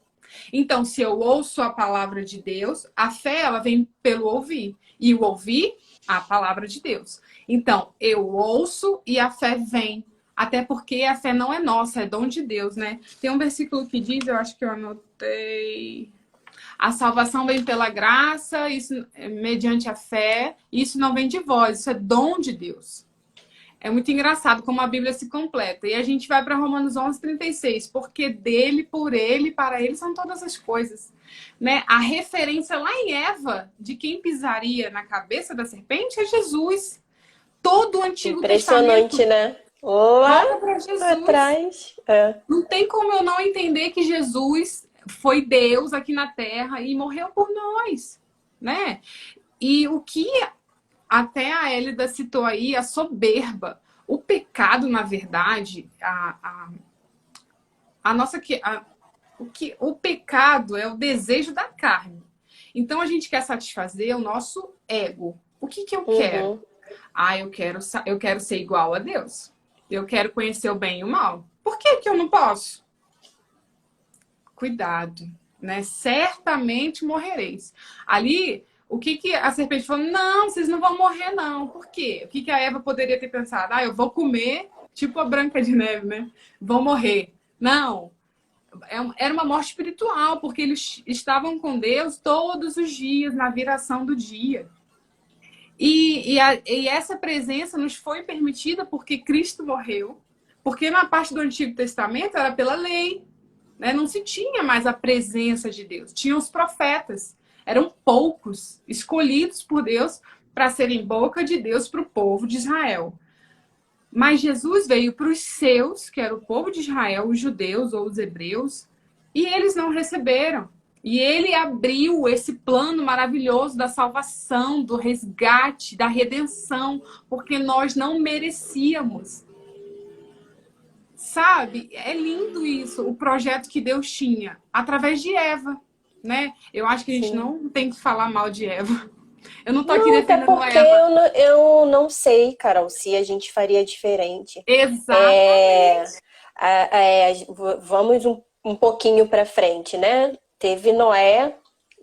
Então, se eu ouço a palavra de Deus, a fé ela vem pelo ouvir. E o ouvir, a palavra de Deus. Então, eu ouço e a fé vem. Até porque a fé não é nossa, é dom de Deus, né? Tem um versículo que diz, eu acho que eu anotei... A salvação vem pela graça, isso mediante a fé. Isso não vem de vós, isso é dom de Deus. É muito engraçado como a Bíblia se completa. E a gente vai para Romanos 11:36. Porque dele, por ele, para ele são todas as coisas. Né? A referência lá em Eva, de quem pisaria na cabeça da serpente, é Jesus. Todo o Antigo Impressionante, Testamento. né? Lá atrás. Não tem como eu não entender que Jesus foi Deus aqui na Terra e morreu por nós. Né? E o que... Até a Hélida citou aí a soberba. O pecado, na verdade, o pecado é o desejo da carne. Então a gente quer satisfazer o nosso ego. O que eu quero? Eu quero ser igual a Deus. Eu quero conhecer o bem e o mal. Por que eu não posso? Cuidado, né? Certamente morrereis. Ali... O que a serpente falou? Não, vocês não vão morrer, não. Por quê? O que a Eva poderia ter pensado? Eu vou comer, tipo a Branca de Neve, né? Vão morrer. Não. Era uma morte espiritual, porque eles estavam com Deus todos os dias, na viração do dia. E essa presença nos foi permitida porque Cristo morreu. Porque na parte do Antigo Testamento era pela lei. Né? Não se tinha mais a presença de Deus. Tinham os profetas. Eram poucos escolhidos por Deus para serem boca de Deus para o povo de Israel. Mas Jesus veio para os seus, que era o povo de Israel, os judeus ou os hebreus, e eles não receberam. E ele abriu esse plano maravilhoso da salvação, do resgate, da redenção, porque nós não merecíamos. Sabe? É lindo isso, o projeto que Deus tinha, através de Eva. Né? Eu acho que a gente não tem que falar mal de Eva. Eu não tô aqui defendendo a Eva. Eu não sei, Carol, se a gente faria diferente. Exatamente. Vamos um pouquinho para frente, né? Teve Noé,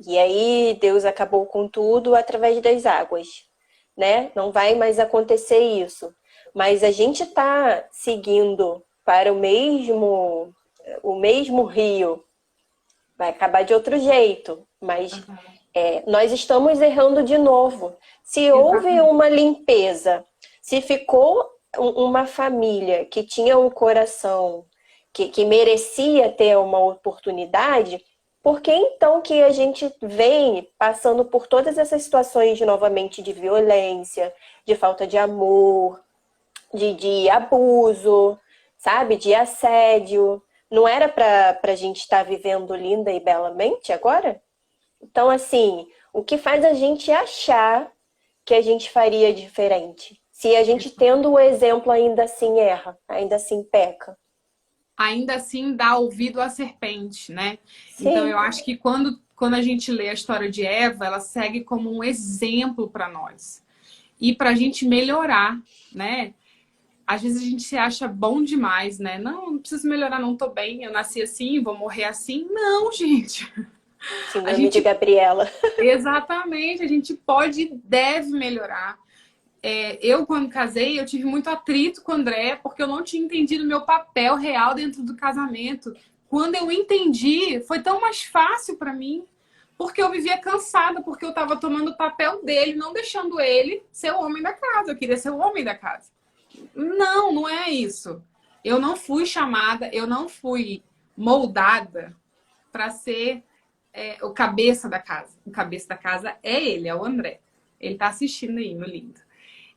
e aí Deus acabou com tudo através das águas, né? Não vai mais acontecer isso. Mas a gente tá seguindo para o mesmo rio. Vai acabar de outro jeito, mas nós estamos errando de novo. Se houve uma limpeza, se ficou uma família que tinha um coração que merecia ter uma oportunidade, por que então que a gente vem passando por todas essas situações novamente de violência, de falta de amor, de abuso, sabe? De assédio. Não era para a gente estar vivendo linda e belamente agora? Então, assim, o que faz a gente achar que a gente faria diferente? Se a gente tendo o exemplo ainda assim erra, ainda assim peca. Ainda assim dá ouvido à serpente, né? Sim. Então, eu acho que quando a gente lê a história de Eva, ela segue como um exemplo para nós. e para a gente melhorar, né? Às vezes a gente se acha bom demais, né? Não, não preciso melhorar, não tô bem, eu nasci assim, vou morrer assim. Não, gente. A Síndrome de gente, Gabriela. exatamente, a gente pode e deve melhorar. Eu, quando casei, eu tive muito atrito com o André, porque eu não tinha entendido o meu papel real dentro do casamento. Quando eu entendi, foi tão mais fácil para mim, porque eu vivia cansada, porque eu estava tomando o papel dele, não deixando ele ser o homem da casa. Eu queria ser o homem da casa. Não, não é isso. Eu não fui chamada, eu não fui moldada para ser o cabeça da casa. O cabeça da casa é ele, é o André. Ele está assistindo aí no lindo.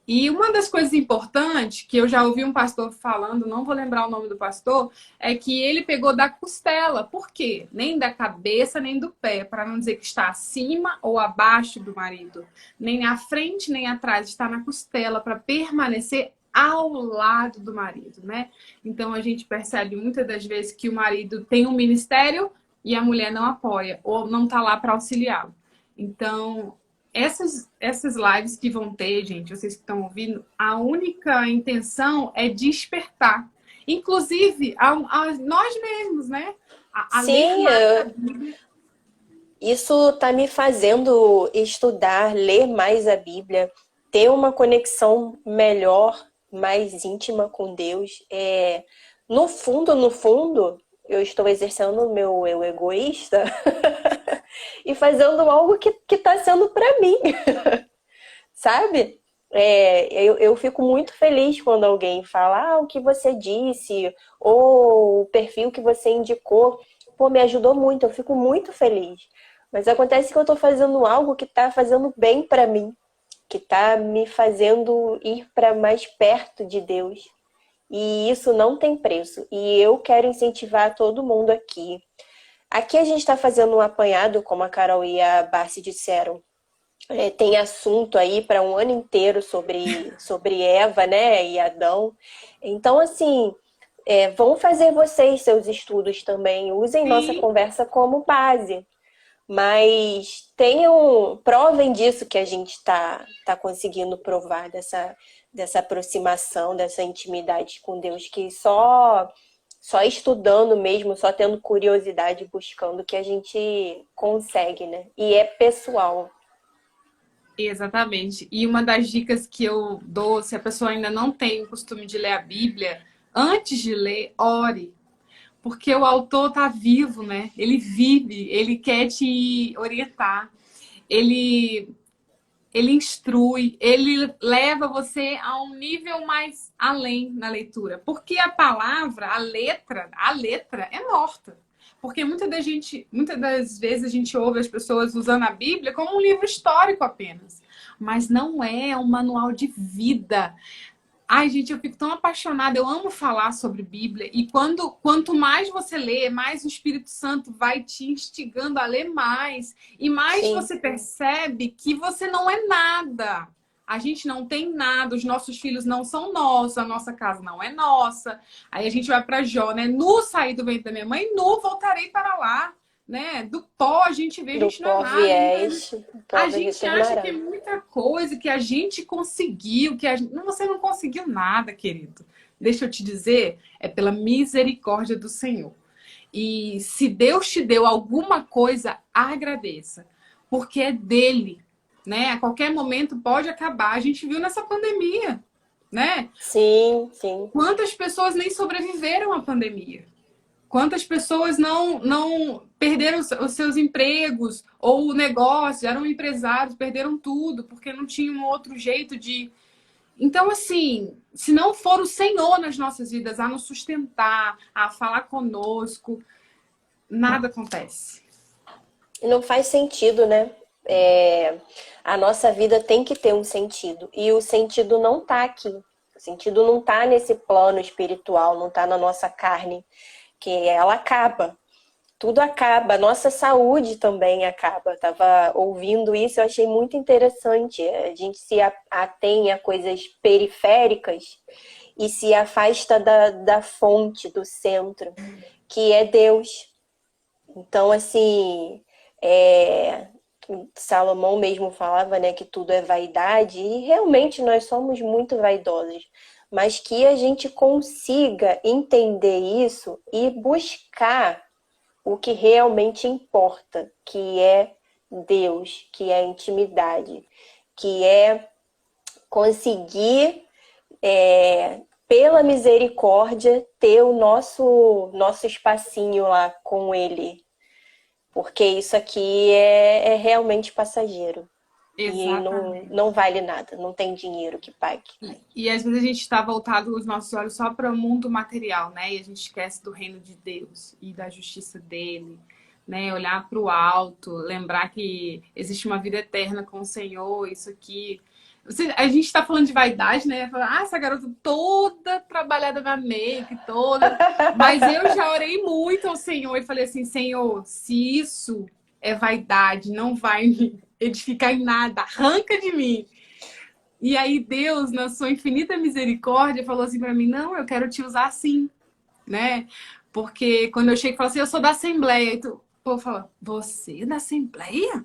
E uma das coisas importantes que eu já ouvi um pastor falando, não vou lembrar o nome do pastor, é que ele pegou da costela. Por quê? Nem da cabeça, nem do pé, para não dizer que está acima ou abaixo do marido. Nem à frente, nem atrás, está na costela para permanecer ao lado do marido, né? Então a gente percebe muitas das vezes que o marido tem um ministério e a mulher não apoia ou não está lá para auxiliá-lo. Então, essas lives que vão ter, gente, vocês que estão ouvindo, a única intenção é despertar. Inclusive, a nós mesmos, né? A ler Sim, mais a Bíblia. isso está me fazendo estudar, ler mais a Bíblia, ter uma conexão melhor, mais íntima com Deus. No fundo, eu estou exercendo o meu eu egoísta e fazendo algo que está sendo para mim, sabe? Eu fico muito feliz quando alguém fala o que você disse, ou o perfil que você indicou. Pô, me ajudou muito, eu fico muito feliz. Mas acontece que eu tô fazendo algo que tá fazendo bem para mim, que tá me fazendo ir para mais perto de Deus. E isso não tem preço. E eu quero incentivar todo mundo aqui. Aqui a gente está fazendo um apanhado, como a Carol e a Barsi disseram. Tem assunto aí para um ano inteiro sobre Eva, né, e Adão. Então, assim, vão fazer vocês seus estudos também. Usem nossa Sim, conversa como base. Mas provem disso que a gente tá conseguindo provar, dessa aproximação, dessa intimidade com Deus, que só estudando mesmo, só tendo curiosidade, buscando, que a gente consegue, né? E é pessoal. exatamente. E uma das dicas que eu dou, se a pessoa ainda não tem o costume de ler a Bíblia, antes de ler, ore. Porque o autor está vivo, né? Ele vive, ele quer te orientar, ele, ele instrui, ele leva você a um nível mais além na leitura. Porque a palavra, a letra é morta. Porque muitas das vezes a gente ouve as pessoas usando a Bíblia como um livro histórico apenas. Mas não é um manual de vida. Ai, gente, eu fico tão apaixonada, eu amo falar sobre Bíblia. E quanto mais você lê, mais o Espírito Santo vai te instigando a ler mais. E mais Sim. você percebe que você não é nada. A gente não tem nada, os nossos filhos não são nossos, a nossa casa não é nossa. Aí a gente vai para Jó, né? Nu saí do ventre da minha mãe, nu voltarei para lá. Né? Do pó a gente vê, a Do gente não é pó nada. viés, do pó A gente acha que é retornará. muita coisa, que a gente conseguiu, Não, você não conseguiu nada, querido. Deixa eu te dizer, é pela misericórdia do Senhor. E se Deus te deu alguma coisa, agradeça, porque é dele, né? A qualquer momento pode acabar. A gente viu nessa pandemia, né? Sim, sim. Quantas pessoas nem sobreviveram à pandemia? Quantas pessoas não perderam os seus empregos ou o negócio, eram empresários, perderam tudo porque não tinham um outro jeito de. Então, assim, se não for o Senhor nas nossas vidas a nos sustentar, a falar conosco, nada acontece. Não faz sentido, né? A nossa vida tem que ter um sentido. E o sentido não tá aqui. O sentido não tá nesse plano espiritual, não tá na nossa carne, que ela acaba. Tudo acaba, a nossa saúde também acaba. Tava ouvindo isso, eu achei muito interessante. A gente se atém a coisas periféricas e se afasta da fonte, do centro, que é Deus. Então, assim, Salomão mesmo falava, né, que tudo é vaidade, e realmente nós somos muito vaidosos, mas que a gente consiga entender isso e buscar o que realmente importa, que é Deus, que é a intimidade, que é conseguir, pela misericórdia, ter o nosso espacinho lá com Ele. Porque isso aqui é realmente passageiro. E Exatamente. não vale nada, não tem dinheiro que pague. E às vezes a gente está voltado os nossos olhos só para o mundo material, né? E a gente esquece do reino de Deus e da justiça dele, né? Olhar para o alto, lembrar que existe uma vida eterna com o Senhor, isso aqui. A gente está falando de vaidade, né? Essa garota toda trabalhada na make, toda. Mas eu já orei muito ao Senhor e falei assim: Senhor, se isso é vaidade, não vai me edificar em nada, arranca de mim. E aí Deus, na sua infinita misericórdia, falou assim para mim: não, eu quero te usar assim, né? Porque quando eu chego e falo assim: eu sou da Assembleia, e tu, o povo fala: você é da Assembleia?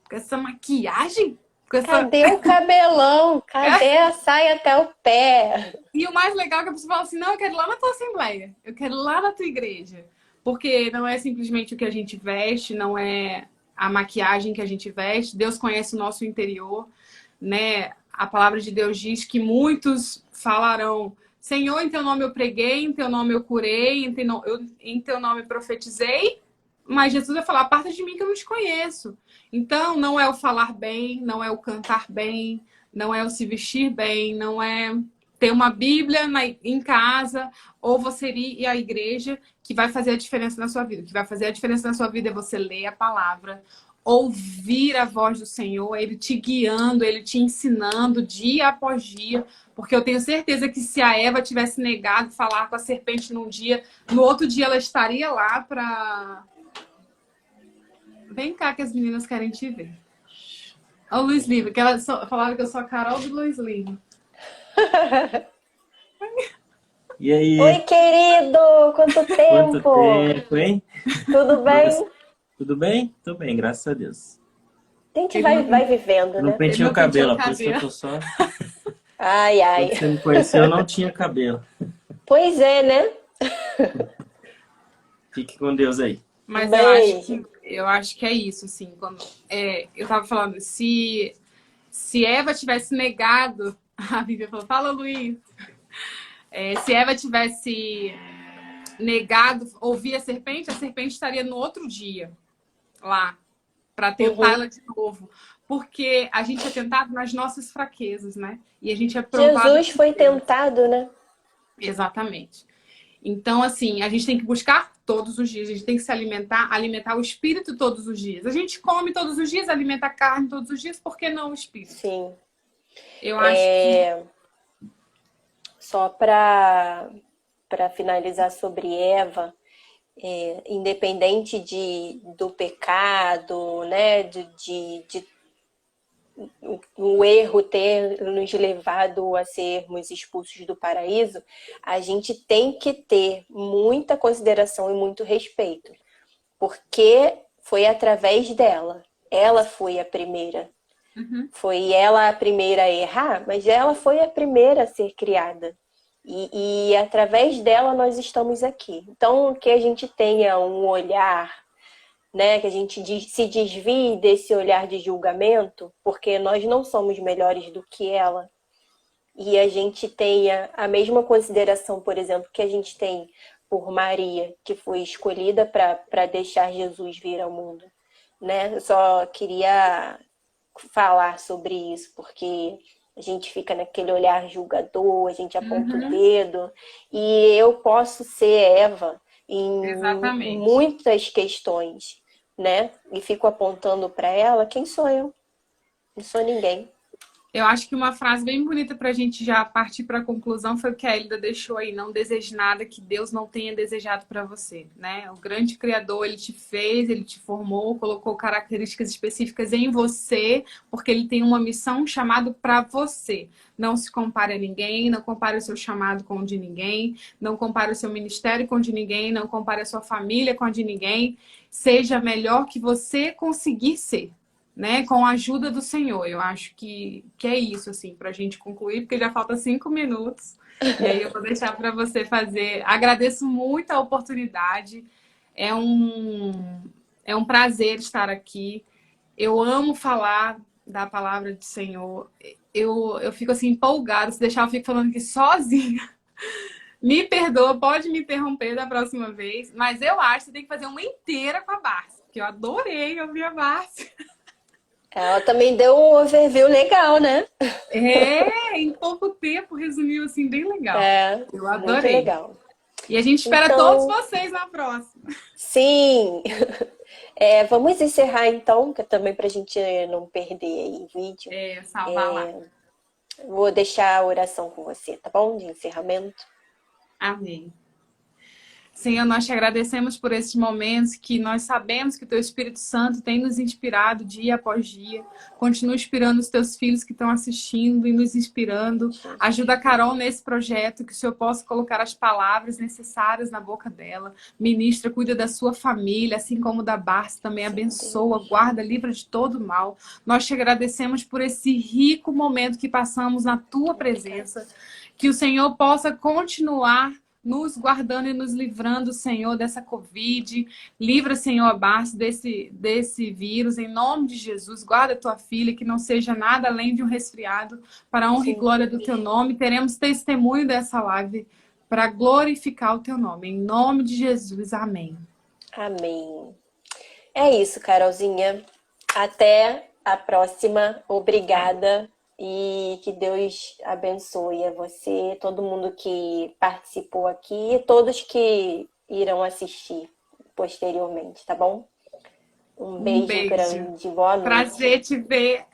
Com essa maquiagem? Com essa... Cadê o cabelão? Cadê a saia até o pé? E o mais legal é que a pessoa fala assim: não, eu quero ir lá na tua Assembleia, eu quero ir lá na tua igreja. Porque não é simplesmente o que a gente veste, não é a maquiagem que a gente veste. Deus conhece o nosso interior, né? A palavra de Deus diz que muitos falarão: Senhor, em teu nome eu preguei, em teu nome eu curei, em teu nome profetizei. Mas Jesus vai falar: aparta de mim que eu não te conheço. Então, não é o falar bem, não é o cantar bem, não é o se vestir bem, não é ter uma Bíblia em casa, ou você ir à igreja, que vai fazer a diferença na sua vida. O que vai fazer a diferença na sua vida é você ler a palavra, ouvir a voz do Senhor, Ele te guiando, Ele te ensinando dia após dia. Porque eu tenho certeza que se a Eva tivesse negado falar com a serpente num dia, no outro dia ela estaria lá para... Vem cá que as meninas querem te ver. Olha o Luiz Lima, que ela falava que eu sou a Carol do Luiz Lima. E aí? Oi, querido! Quanto tempo! Quanto tempo, hein? Tudo bem? Tudo bem? Tô bem, graças a Deus. A gente vai vivendo, Eu não né? pentei o cabelo, por isso que eu tô só... Ai, ai. Quando você me conheceu, eu não tinha cabelo. Pois é, né? Fique com Deus aí. Mas Beijo. eu acho que é isso, assim. Quando, eu tava falando, se Eva tivesse negado... A Bíblia falou: fala, Luiz. Se Eva tivesse negado ouvir a serpente estaria no outro dia lá para tentar ela de novo. Porque a gente é tentado nas nossas fraquezas, né? E a gente é provado... Jesus foi tentado, né? Exatamente. Então, assim, a gente tem que buscar todos os dias, a gente tem que se alimentar o espírito todos os dias. A gente come todos os dias, alimenta a carne todos os dias, por que não o espírito? Sim. Eu acho que... Só para finalizar sobre Eva, independente do pecado, né, o erro ter nos levado a sermos expulsos do paraíso, a gente tem que ter muita consideração e muito respeito, porque foi através dela. Ela foi a primeira. Foi ela a primeira a errar, mas ela foi a primeira a ser criada. E através dela nós estamos aqui. Então, que a gente tenha um olhar, né, que a gente se desvie desse olhar de julgamento, porque nós não somos melhores do que ela. E a gente tenha a mesma consideração, por exemplo, que a gente tem por Maria, que foi escolhida para deixar Jesus vir ao mundo. Né? Eu só queria falar sobre isso, porque a gente fica naquele olhar julgador, a gente aponta o dedo, e eu posso ser Eva em muitas questões, né? E fico apontando para ela: quem sou eu? Não sou ninguém. Eu acho que uma frase bem bonita para a gente já partir para a conclusão foi o que a Elida deixou aí: não deseje nada que Deus não tenha desejado para você, né? O grande Criador, Ele te fez, Ele te formou, colocou características específicas em você, porque Ele tem uma missão, um chamado para você. Não se compare a ninguém, não compare o seu chamado com o de ninguém, não compare o seu ministério com o de ninguém, não compare a sua família com a de ninguém. Seja melhor que você conseguir ser. né, com a ajuda do Senhor. Eu acho que é isso, assim, para a gente concluir, porque já falta 5 minutos. E aí eu vou deixar para você fazer. Agradeço muito a oportunidade. É um prazer estar aqui. Eu amo falar da palavra do Senhor. Eu fico assim empolgada. Se deixar, eu fico falando aqui sozinha. Me perdoa, pode me interromper da próxima vez. Mas eu acho que você tem que fazer uma inteira com a Bárcia, porque eu adorei ouvir a Bárcia. Ela também deu um overview legal, né? Em pouco tempo resumiu assim bem legal. Eu adorei. Muito legal. E a gente espera todos vocês na próxima. Sim. Vamos encerrar então, que também para a gente não perder aí o vídeo. Salvar lá. Vou deixar a oração com você, tá bom? De encerramento. Amém. Senhor, nós te agradecemos por esses momentos que nós sabemos que o Teu Espírito Santo tem nos inspirado dia após dia. Continua inspirando os Teus filhos que estão assistindo e nos inspirando. Ajuda a Carol nesse projeto, que o Senhor possa colocar as palavras necessárias na boca dela. Ministra, cuida da sua família, assim como da Bárcia, também abençoa, guarda, livra de todo mal. Nós te agradecemos por esse rico momento que passamos na Tua presença. Que o Senhor possa continuar nos guardando e nos livrando, Senhor, dessa Covid. Livra, Senhor, a Bárcia desse vírus. Em nome de Jesus, guarda a tua filha, que não seja nada além de um resfriado. Para a honra e glória do teu nome, teremos testemunho dessa live para glorificar o teu nome. Em nome de Jesus, amém. Amém. É isso, Carolzinha. Até a próxima. Obrigada. E que Deus abençoe a você, todo mundo que participou aqui e todos que irão assistir posteriormente, tá bom? Um beijo grande. Boa noite. Prazer te ver.